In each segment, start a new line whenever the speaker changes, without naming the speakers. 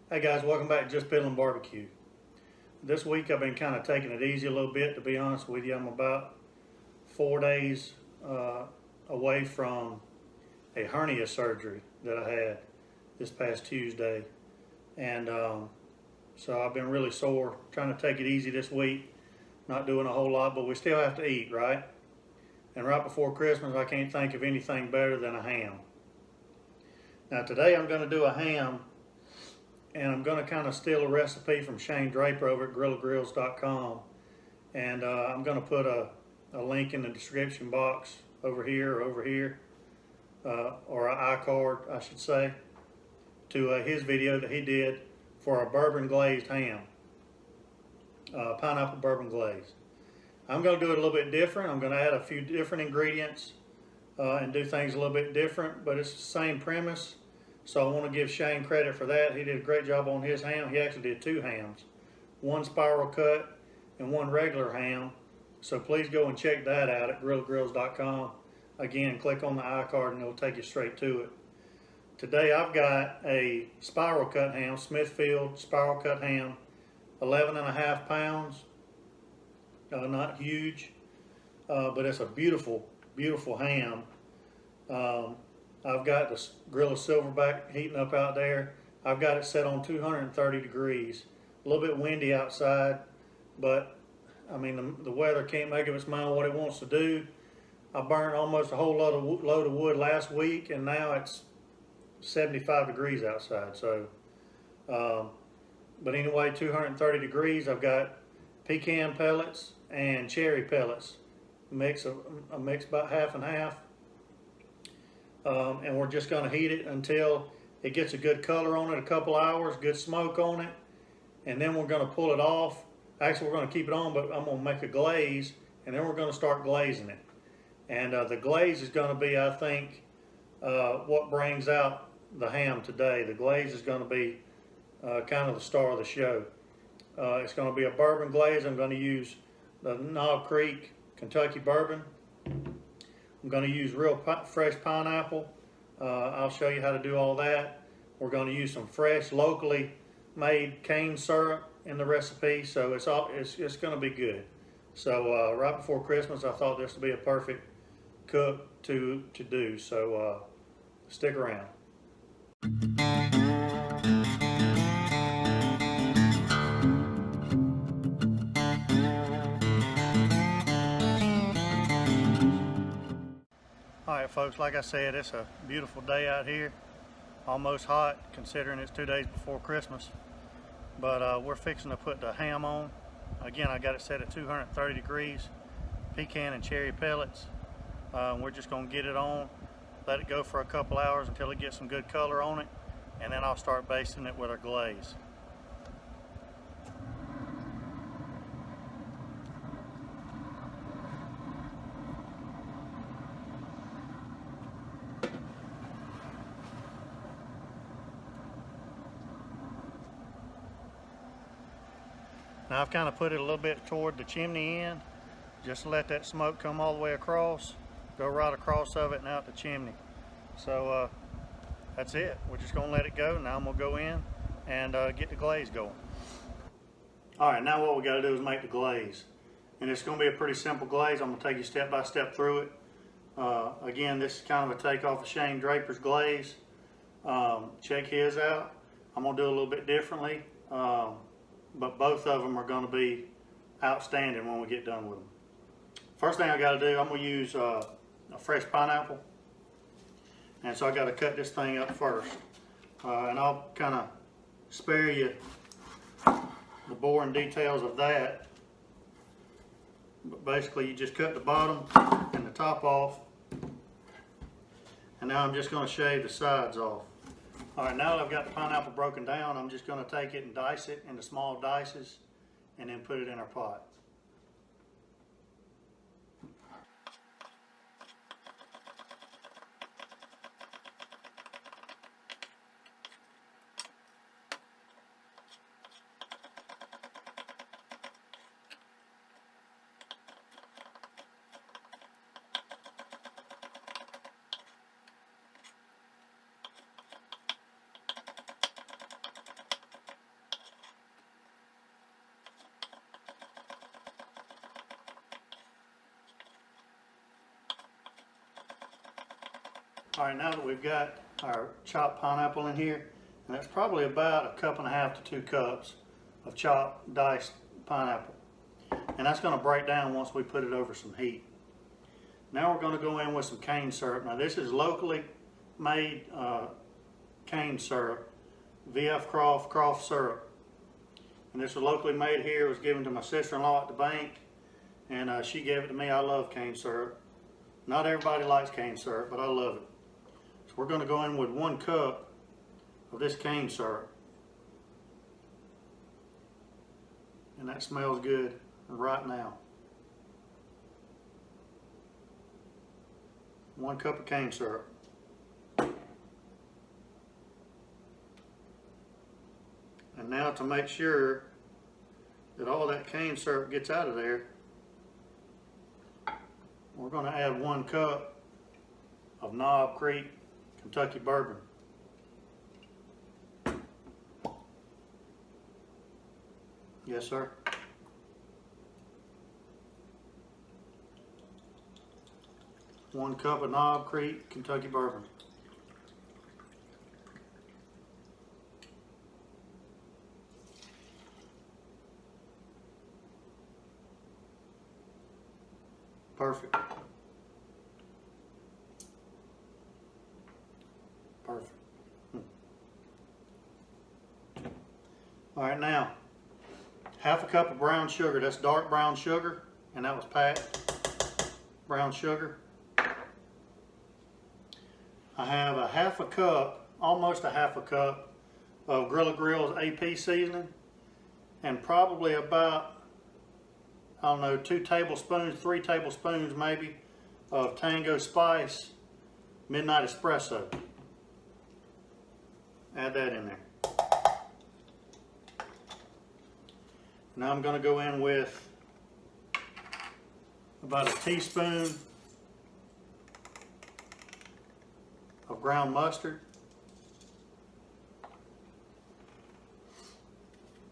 Hey guys, welcome back to Just Piddling Barbecue. This week I've been kind of taking it easy a little bit, to be honest with you. I'm about 4 days away from a hernia surgery that I had this past Tuesday. And so I've been really sore, trying to take it easy this week, not doing a whole lot, but we still have to eat, right? And right before Christmas, I can't think of anything better than a ham. Now today I'm going to do a ham, and I'm going to kind of steal a recipe from Shane Draper over at GrillaGrills.com, and I'm going to put a link in the description box over here, or an iCard, I should say, to his video that he did for a bourbon glazed ham, pineapple bourbon glazed. I'm going to do it a little bit different. I'm going to add a few different ingredients and do things a little bit different, but it's the same premise. So I want to give Shane credit for that. He did a great job on his ham. He actually did 2 hams, one spiral cut and one regular ham. So please go and check that out at GrillaGrills.com. Again, click on the iCard and it'll take you straight to it. Today I've got a spiral cut ham, Smithfield spiral cut ham, 11.5 pounds. Not huge, but it's a beautiful, beautiful ham. I've got the Grilla Silverbac heating up out there. I've got it set on 230 degrees. A little bit windy outside, but I mean the weather can't make up its mind what it wants to do. I burned almost a whole load of wood last week, and now it's 75 degrees outside. So, but anyway, 230 degrees. I've got pecan pellets and cherry pellets, a mix about half and half. And we're just going to heat it until it gets a good color on it, a couple hours, good smoke on it, and then we're going to pull it off. Actually, we're going to keep it on, but I'm going to make a glaze, and then we're going to start glazing it. And the glaze is going to be, I think, what brings out the ham today. The glaze is going to be kind of the star of the show. It's going to be a bourbon glaze. I'm going to use the Knob Creek Kentucky bourbon. I'm going to use real fresh pineapple. I'll show you how to do all that. We're going to use some fresh, locally made cane syrup in the recipe, so it's going to be good. So right before Christmas, I thought this would be a perfect cook to do. So stick around. Alright folks, like I said, it's a beautiful day out here. Almost hot considering it's 2 days before Christmas. But we're fixing to put the ham on. Again, I got it set at 230 degrees. Pecan and cherry pellets. We're just going to get it on, let it go for a couple hours until it gets some good color on it, and then I'll start basting it with our glaze. Now I've kind of put it a little bit toward the chimney end, just to let that smoke come all the way across, go right across of it and out the chimney. So that's it. We're just going to let it go. Now I'm going to go in and get the glaze going. Alright, now what we got to do is make the glaze. And it's going to be a pretty simple glaze. I'm going to take you step by step through it. Again, this is kind of a takeoff of Shane Draper's glaze. Check his out. I'm going to do a little bit differently. But both of them are going to be outstanding when we get done with them. First thing I got to do, I'm going to use a fresh pineapple, and so I got to cut this thing up first, and I'll kind of spare you the boring details of that. But basically, you just cut the bottom and the top off, and now I'm just going to shave the sides off. Alright, now that I've got the pineapple broken down, I'm just going to take it and dice it into small dices and then put it in our pot. All right, now that we've got our chopped pineapple in here, and that's probably about 1.5 cups to 2 cups of chopped, diced pineapple. And that's gonna break down once we put it over some heat. Now we're gonna go in with some cane syrup. Now this is locally made cane syrup, VF Croft syrup. And this was locally made here. It was given to my sister-in-law at the bank, and she gave it to me. I love cane syrup. Not everybody likes cane syrup, but I love it. So we're gonna go in with 1 cup of this cane syrup. And that smells good right now. 1 cup of cane syrup. And now, to make sure that all that cane syrup gets out of there, we're going to add 1 cup of Knob Creek Kentucky bourbon. Yes, sir. One cup of Knob Creek Kentucky bourbon. Perfect. Perfect. All right, now, 1/2 cup of brown sugar. That's dark brown sugar, and that was packed. Brown sugar. I have 1/2 cup, almost 1/2 cup of Grilla Grill's AP seasoning, and probably about, I don't know, 2 tablespoons, 3 tablespoons maybe, of Tango Spice Midnight Espresso. Add that in there. Now I'm going to go in with about 1 teaspoon of ground mustard,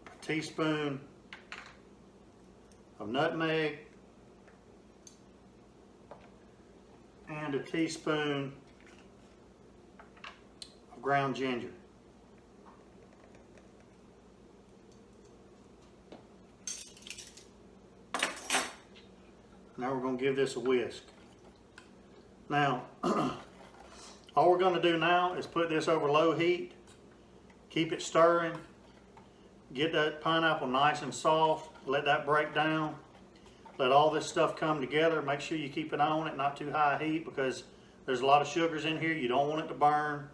1 teaspoon of nutmeg, and 1 teaspoon of ground ginger. Now we're going to give this a whisk. Now, all we're going to do now is put this over low heat, keep it stirring, get that pineapple nice and soft, let that break down, let all this stuff come together. Make sure you keep an eye on it, not too high heat, because there's a lot of sugars in here. You don't want it to burn.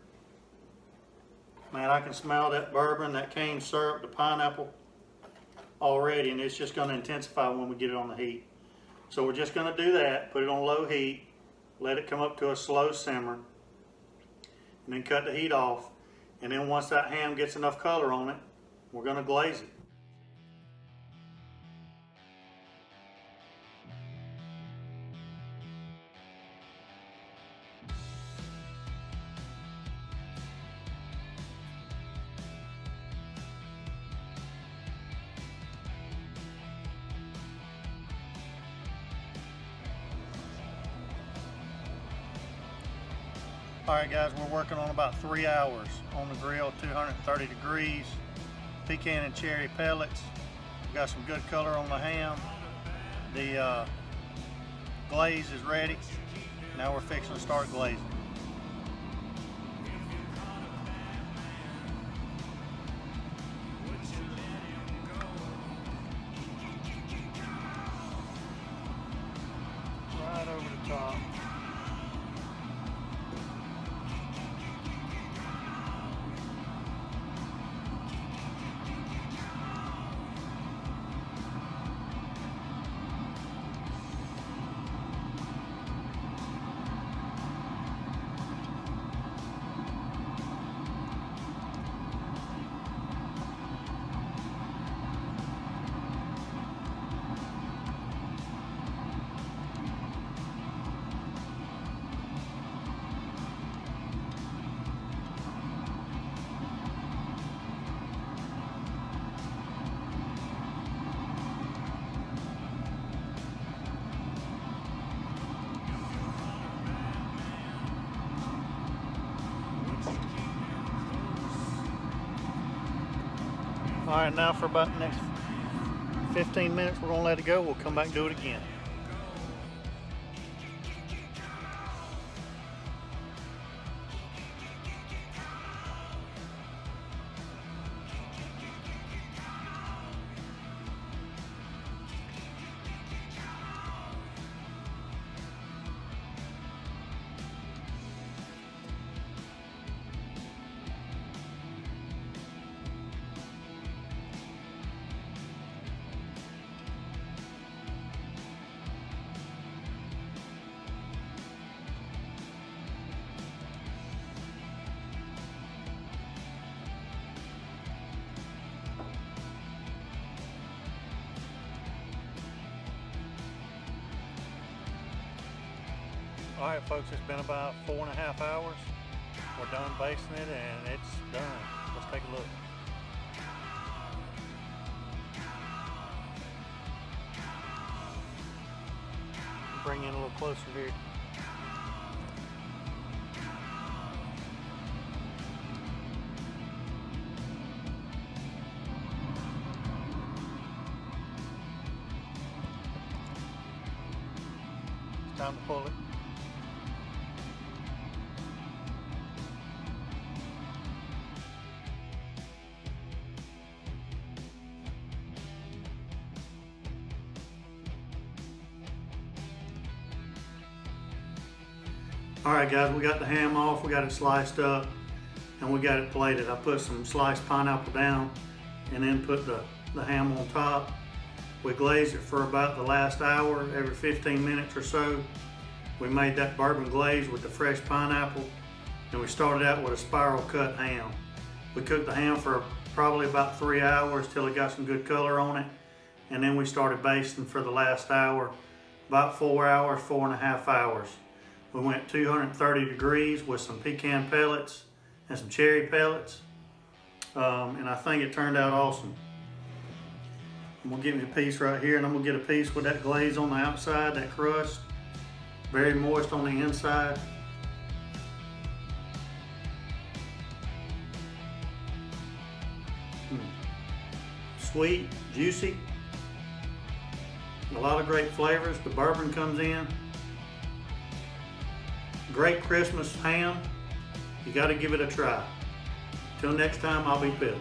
Man, I can smell that bourbon, that cane syrup, the pineapple already, and it's just going to intensify when we get it on the heat. So we're just going to do that, put it on low heat, let it come up to a slow simmer, and then cut the heat off. And then once that ham gets enough color on it, we're going to glaze it. Alright guys, we're working on about 3 hours on the grill, 230 degrees, pecan and cherry pellets. We got some good color on the ham. The glaze is ready. Now we're fixing to start glazing. Right over the top. All right, now for about the next 15 minutes, we're gonna let it go. We'll come back and do it again. All right, folks, it's been about 4.5 hours. We're done basting it and it's done. Let's take a look. Bring in a little closer here. It's time to pull it. All right, guys, we got the ham off, we got it sliced up, and we got it plated. I put some sliced pineapple down and then put the ham on top. We glazed it for about the last hour, every 15 minutes or so. We made that bourbon glaze with the fresh pineapple, and we started out with a spiral cut ham. We cooked the ham for probably about 3 hours till it got some good color on it, and then we started basting for the last hour, about 4 hours, 4.5 hours. We went 230 degrees with some pecan pellets and some cherry pellets. And I think it turned out awesome. I'm gonna give me a piece right here, and I'm gonna get a piece with that glaze on the outside, that crust. Very moist on the inside. Sweet, juicy. A lot of great flavors. The bourbon comes in. Great Christmas ham. You got to give it a try. Till next time, I'll be piddling.